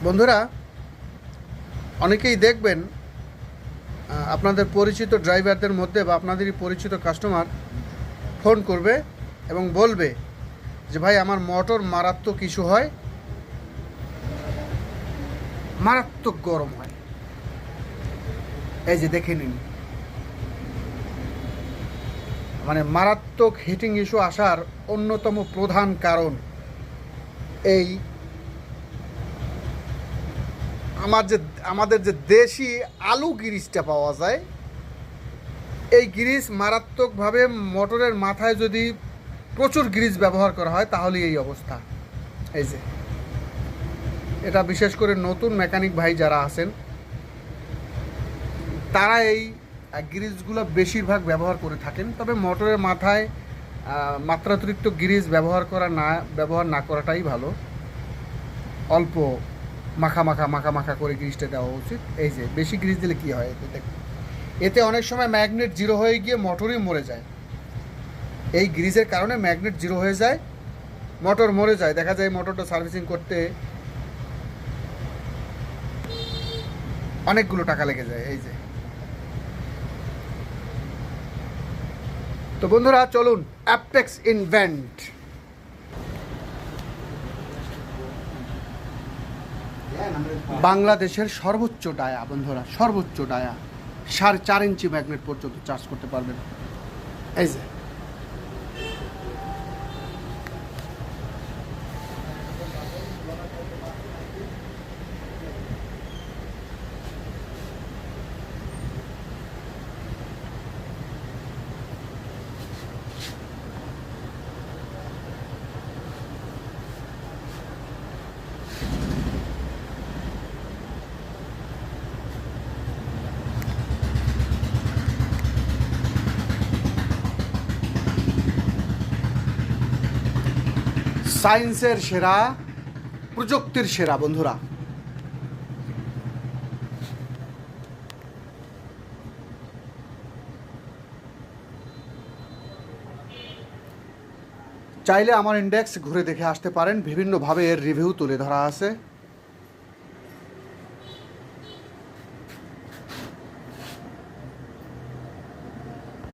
বন্ধুরা, অনেকেই দেখবেন আপনাদের পরিচিত ড্রাইভারদের মধ্যে বা আপনাদেরই পরিচিত কাস্টমার ফোন করবে এবং বলবে যে ভাই আমার মোটর মারাত্মক ইস্যু হয়, মারাত্মক গরম হয়। এই যে দেখে নিন, মানে মারাত্মক হিটিং ইস্যু আসার অন্যতম প্রধান কারণ এই আমাদের যে দেশি আলু গ্রিজটা পাওয়া যায়, এই গ্রিজ মারাত্মকভাবে মোটরের মাথায় যদি প্রচুর গ্রিজ ব্যবহার করা হয় তাহলে এই অবস্থা। এই যে এটা বিশেষ করে নতুন মেকানিক ভাই যারা আছেন তারা এই গ্রিজগুলো বেশিরভাগ ব্যবহার করে থাকেন। তবে মোটরের মাথায় মাত্রাতিরিক্ত গ্রিজ ব্যবহার না করাটাই ভালো। অল্প মাখা মাখা করে গ্রিজটা দেওয়া উচিত। এই যে বেশি গ্রিজ দিলে কী হয়, এতে অনেক সময় ম্যাগনেট জিরো হয়ে গিয়ে মোটরই মরে যায়। এই গ্রিজের কারণে ম্যাগনেট জিরো হয়ে যায়, মোটর মরে যায়। দেখা যায় মোটরটা সার্ভিসিং করতে অনেকগুলো টাকা লেগে যায়। এই যে তো বন্ধুরা, চলুন অ্যাপটেক্স ইনভেন্ট বাংলাদেশের সর্বোচ্চ ডায়া। বন্ধুরা, সর্বোচ্চ ডায়া 4.5 ইঞ্চি ম্যাগনেট পর্যন্ত চার্জ করতে পারবেন। এই যে সায়েন্সের সেরা, প্রযুক্তির সেরা। বন্ধুরা, চাইলে আমার ইন্ডেক্স ঘুরে দেখে আসতে পারেন। বিভিন্নভাবে এর রিভিউ তুলে ধরা আছে।